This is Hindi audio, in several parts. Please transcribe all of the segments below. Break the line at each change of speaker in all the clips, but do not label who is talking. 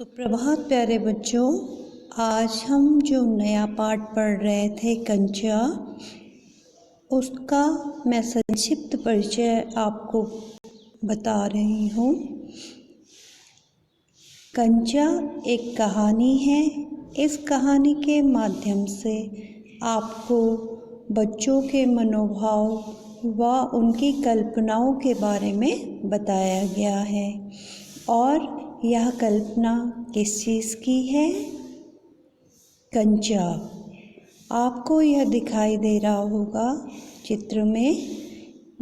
सुप्रभात प्यारे बच्चों। आज हम जो नया पाठ पढ़ रहे थे कंचा, उसका मैं संक्षिप्त परिचय आपको बता रही हूँ। कंचा एक कहानी है। इस कहानी के माध्यम से आपको बच्चों के मनोभाव व उनकी कल्पनाओं के बारे में बताया गया है। और यह कल्पना किस चीज़ की है? कंचा। आपको यह दिखाई दे रहा होगा चित्र में।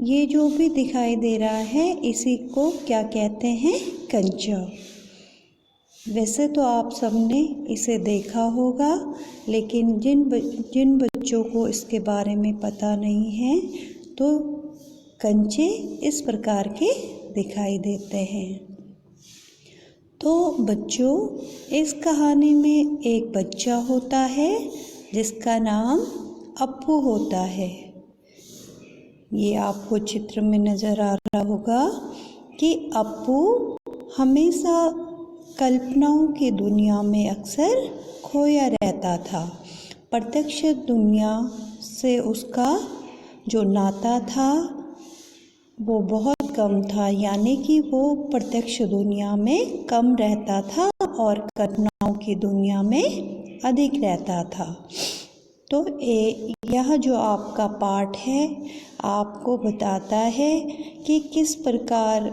ये जो भी दिखाई दे रहा है इसी को क्या कहते हैं? कंचा। वैसे तो आप सबने इसे देखा होगा, लेकिन जिन बच्चों को इसके बारे में पता नहीं है तो कंचे इस प्रकार के दिखाई देते हैं। तो बच्चों, इस कहानी में एक बच्चा होता है जिसका नाम अप्पू होता है। ये आपको चित्र में नज़र आ रहा होगा कि अप्पू हमेशा कल्पनाओं की दुनिया में अक्सर खोया रहता था। प्रत्यक्ष दुनिया से उसका जो नाता था वो बहुत कम था, यानी कि वो प्रत्यक्ष दुनिया में कम रहता था और कल्पनाओं की दुनिया में अधिक रहता था। तो यह जो आपका पाठ है आपको बताता है कि किस प्रकार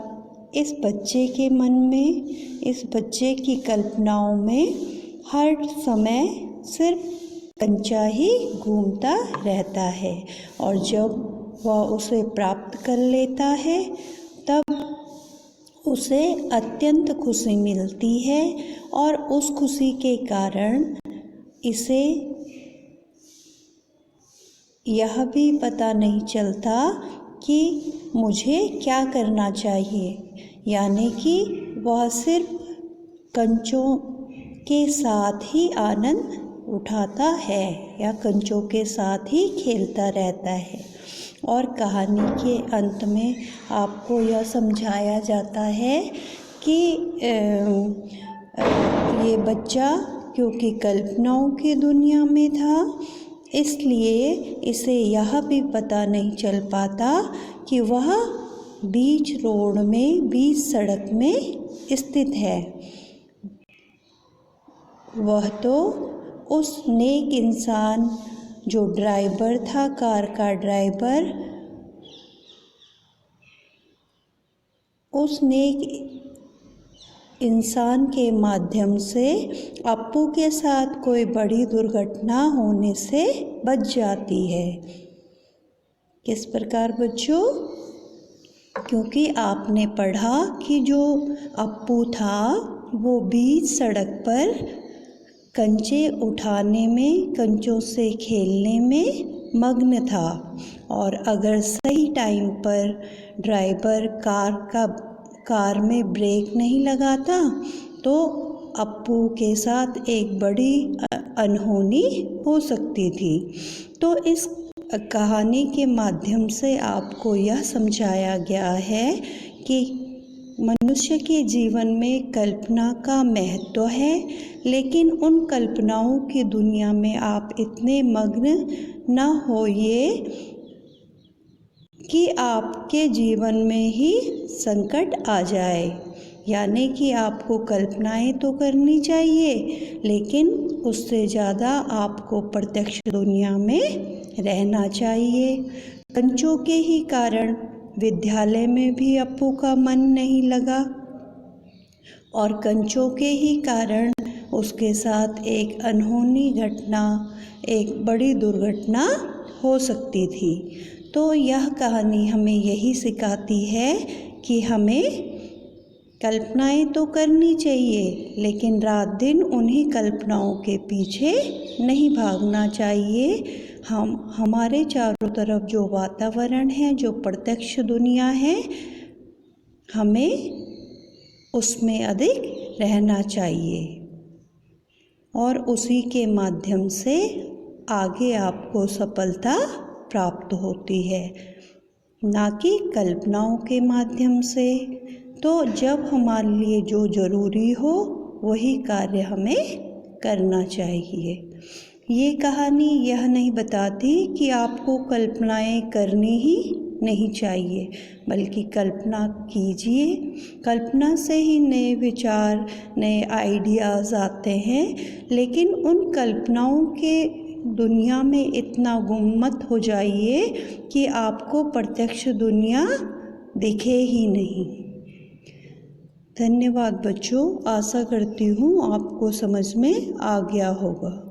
इस बच्चे के मन में, इस बच्चे की कल्पनाओं में हर समय सिर्फ कंचा ही घूमता रहता है, और जब वह उसे प्राप्त कर लेता है तब उसे अत्यंत खुशी मिलती है, और उस खुशी के कारण इसे यह भी पता नहीं चलता कि मुझे क्या करना चाहिए, यानी कि वह सिर्फ कंचों के साथ ही आनंद उठाता है या कंचों के साथ ही खेलता रहता है। और कहानी के अंत में आपको यह समझाया जाता है कि ये बच्चा क्योंकि कल्पनाओं की दुनिया में था, इसलिए इसे यह भी पता नहीं चल पाता कि वह बीच रोड में, बीच सड़क में स्थित है। वह तो उस नेक इंसान जो ड्राइवर था, कार का ड्राइवर, उस नेक इंसान के माध्यम से अप्पू के साथ कोई बड़ी दुर्घटना होने से बच जाती है। किस प्रकार बच्चों? क्योंकि आपने पढ़ा कि जो अप्पू था वो बीच सड़क पर कंचे उठाने में, कंचों से खेलने में मग्न था, और अगर सही टाइम पर ड्राइवर कार में ब्रेक नहीं लगाता तो अप्पू के साथ एक बड़ी अनहोनी हो सकती थी। तो इस कहानी के माध्यम से आपको यह समझाया गया है कि मनुष्य के जीवन में कल्पना का महत्व है, लेकिन उन कल्पनाओं की दुनिया में आप इतने मग्न न होइए कि आपके जीवन में ही संकट आ जाए। यानी कि आपको कल्पनाएं तो करनी चाहिए, लेकिन उससे ज़्यादा आपको प्रत्यक्ष दुनिया में रहना चाहिए। कंचों के ही कारण विद्यालय में भी अप्पू का मन नहीं लगा, और कंचों के ही कारण उसके साथ एक अनहोनी घटना, एक बड़ी दुर्घटना हो सकती थी। तो यह कहानी हमें यही सिखाती है कि हमें कल्पनाएं तो करनी चाहिए, लेकिन रात दिन उन्हीं कल्पनाओं के पीछे नहीं भागना चाहिए। हमारे चारों तरफ जो वातावरण है, जो प्रत्यक्ष दुनिया है, हमें उसमें अधिक रहना चाहिए, और उसी के माध्यम से आगे आपको सफलता प्राप्त होती है, ना कि कल्पनाओं के माध्यम से। तो जब हमारे लिए जो ज़रूरी हो वही कार्य हमें करना चाहिए। ये कहानी यह नहीं बताती कि आपको कल्पनाएं करनी ही नहीं चाहिए, बल्कि कल्पना कीजिए। कल्पना से ही नए विचार, नए आइडियाज़ आते हैं, लेकिन उन कल्पनाओं के दुनिया में इतना गुम मत हो जाइए कि आपको प्रत्यक्ष दुनिया दिखे ही नहीं। धन्यवाद बच्चों, आशा करती हूँ आपको समझ में आ गया होगा।